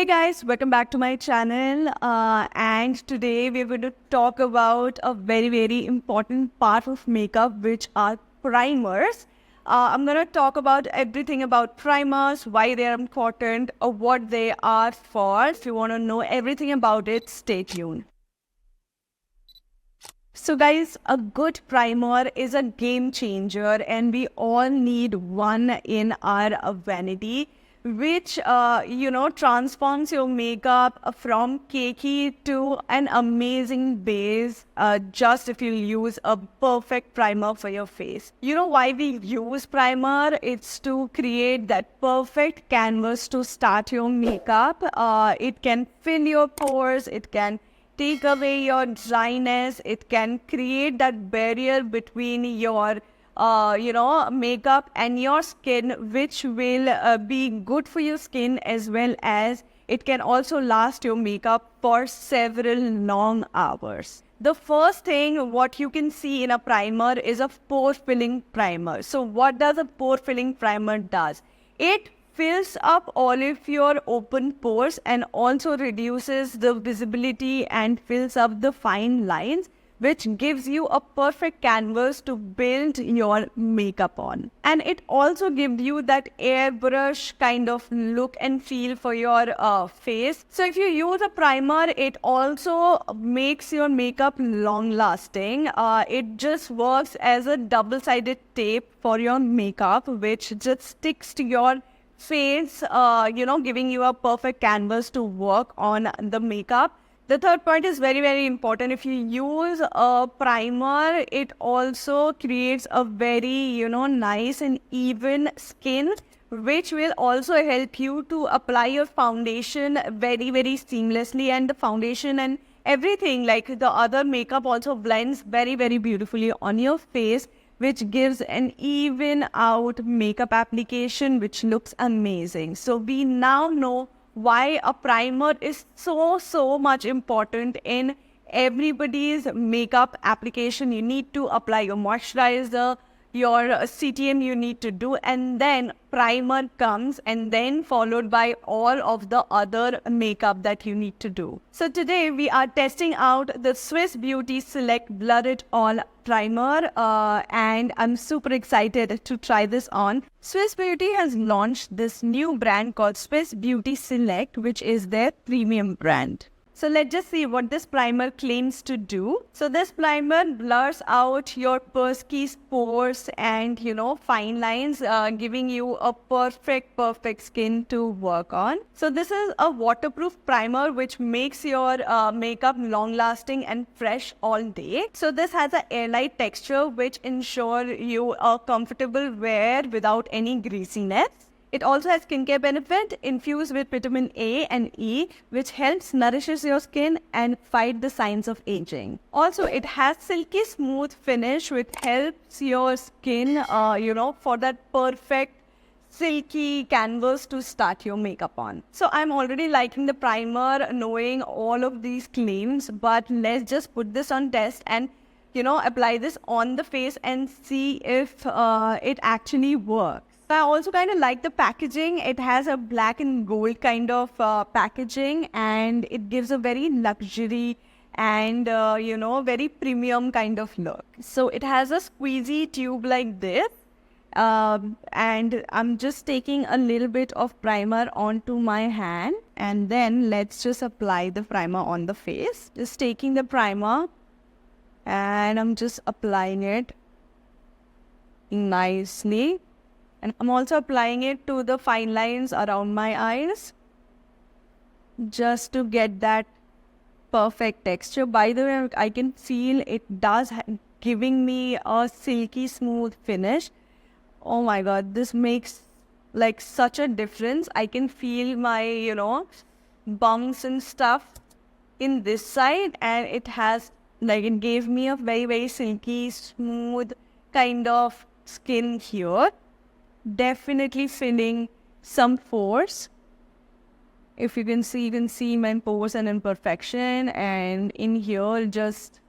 Hey guys, welcome back to my channel. And today we're going to talk about a very important part of makeup, which are primers. I'm going to talk about everything about primers, why they are important, or what they are for. If you want to know everything about it, stay tuned. So guys, a good primer is a game changer and we all need one in our vanity, which transforms your makeup from cakey to an amazing base, just if you use a perfect primer for your face. You know why we use primer? It's to create that perfect canvas to start your makeup. It can fill your pores, it can take away your dryness, it can create that barrier between your makeup and your skin, which will be good for your skin, as well as it can also last your makeup for several long hours. The first thing what you can see in a primer is a pore filling primer. So what does a pore filling primer does? It fills up all of your open pores and also reduces the visibility and fills up the fine lines, which gives you a perfect canvas to build your makeup on. And it also gives you that airbrush kind of look and feel for your face. So if you use a primer, it also makes your makeup long lasting. It just works as a double-sided tape for your makeup, which just sticks to your face, giving you a perfect canvas to work on the makeup. The third point is very important. If you use a primer, it also creates a very, nice and even skin, which will also help you to apply your foundation very seamlessly, and the foundation and everything like the other makeup also blends very beautifully on your face, which gives an even out makeup application which looks amazing. So we now know why a primer is so much important in everybody's makeup application. You need to apply your moisturizer, your CTM you need to do, and then primer comes, and then followed by all of the other makeup that you need to do. So today we are testing out the Swiss Beauty Select Blur It All primer, and I'm super excited to try this on. Swiss Beauty has launched this new brand called Swiss Beauty Select, which is their premium brand. So let's just see what this primer claims to do. So this primer blurs out your pesky pores and, fine lines, giving you a perfect skin to work on. So this is a waterproof primer which makes your makeup long lasting and fresh all day. So this has an airlight texture which ensure you a comfortable wear without any greasiness. It also has skincare benefit infused with vitamin A and E, which helps nourishes your skin and fight the signs of aging. Also, it has silky smooth finish, which helps your skin, for that perfect silky canvas to start your makeup on. So I'm already liking the primer, knowing all of these claims, but let's just put this on test and apply this on the face and see if it actually works. I also kind of like the packaging. It has a black and gold kind of packaging, and it gives a very luxury and very premium kind of look. So it has a squeezy tube like this, and I'm just taking a little bit of primer onto my hand, and then let's just apply the primer on the face. Just taking the primer and I'm just applying it nicely. And I'm also applying it to the fine lines around my eyes, just to get that perfect texture. By the way, I can feel it does giving me a silky smooth finish. Oh my god, this makes like such a difference. I can feel my, bumps and stuff in this side, and it has it gave me a very silky smooth kind of skin here. Definitely filling some pores. If you can see my pores and imperfection, and in here it just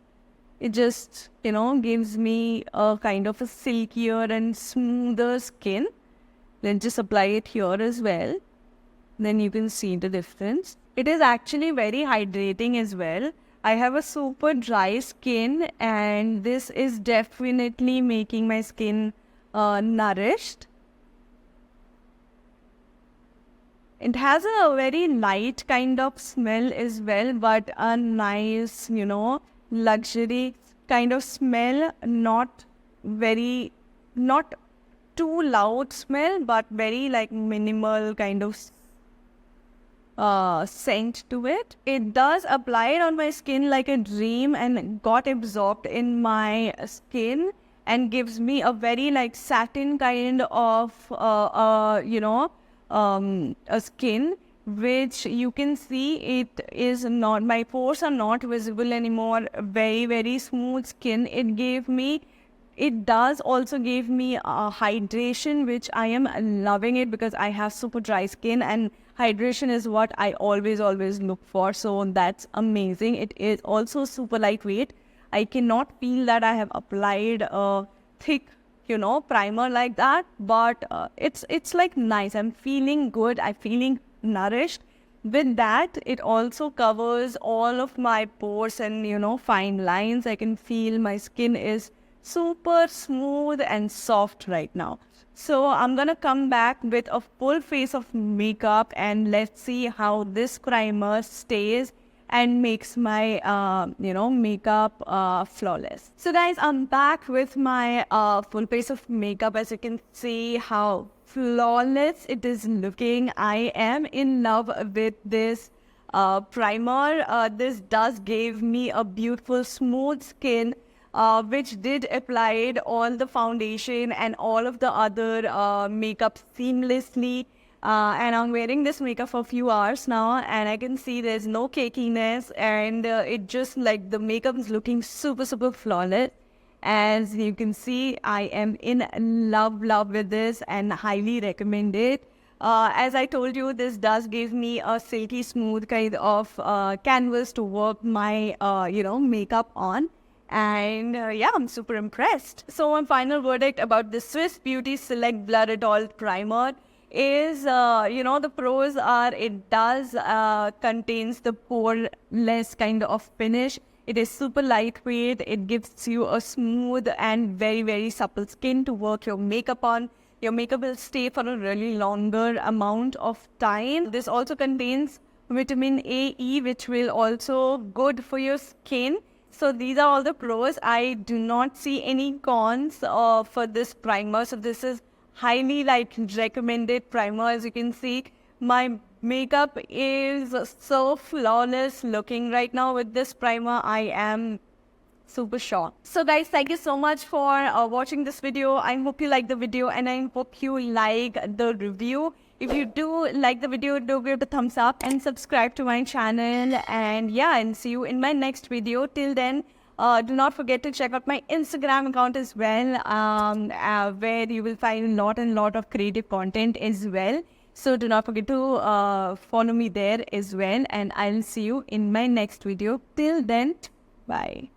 gives me a kind of a silkier and smoother skin. Then just apply it here as well. then you can see the difference. It is actually very hydrating as well. I have a super dry skin, and this is definitely making my skin nourished. It has a very light kind of smell as well, but a nice, luxury kind of smell. Not too loud smell, but very like minimal kind of scent to it. It does apply it on my skin like a dream and got absorbed in my skin and gives me a very like satin kind of a skin, which you can see it is not, my pores are not visible anymore. Very, very smooth skin it gave me. It does also give me hydration, which I am loving it because I have super dry skin, and hydration is what I always look for. So that's amazing. It is also super lightweight. I cannot feel that I have applied a thick, primer like that, but it's like nice. I'm feeling good. I'm feeling nourished. With that, it also covers all of my pores and fine lines. I can feel my skin is super smooth and soft right now. So I'm gonna come back with a full face of makeup, and let's see how this primer stays and makes my makeup flawless. So guys, I'm back with my full face of makeup. As you can see how flawless it is looking. I am in love with this primer. This does give me a beautiful smooth skin, which did applied all the foundation and all of the other makeup seamlessly. And I'm wearing this makeup for a few hours now, and I can see there's no cakiness, and it just like the makeup is looking super, super flawless. As you can see, I am in love with this and highly recommend it. As I told you, this does give me a silky smooth kind of canvas to work my makeup on. And yeah, I'm super impressed. So my final verdict about the Swiss Beauty Select Blur It All Primer is, the pros are it does contains the poreless kind of finish. It is super lightweight. It gives you a smooth and very, very supple skin to work your makeup on. Your makeup will stay for a really longer amount of time. This also contains vitamin A, E, which will also good for your skin. So these are all the pros. I do not see any cons for this primer. So this is highly recommended primer. As you can see, my makeup is so flawless looking right now with this primer. I am super shocked. So guys, thank you so much for watching this video. I hope you like the video, and I hope you like the review. If you do like the video, do give it a thumbs up and subscribe to my channel. And yeah, and see you in my next video. Till then, do not forget to check out my Instagram account as well, where you will find a lot of creative content as well. So do not forget to follow me there as well, and I'll see you in my next video. Till then, bye.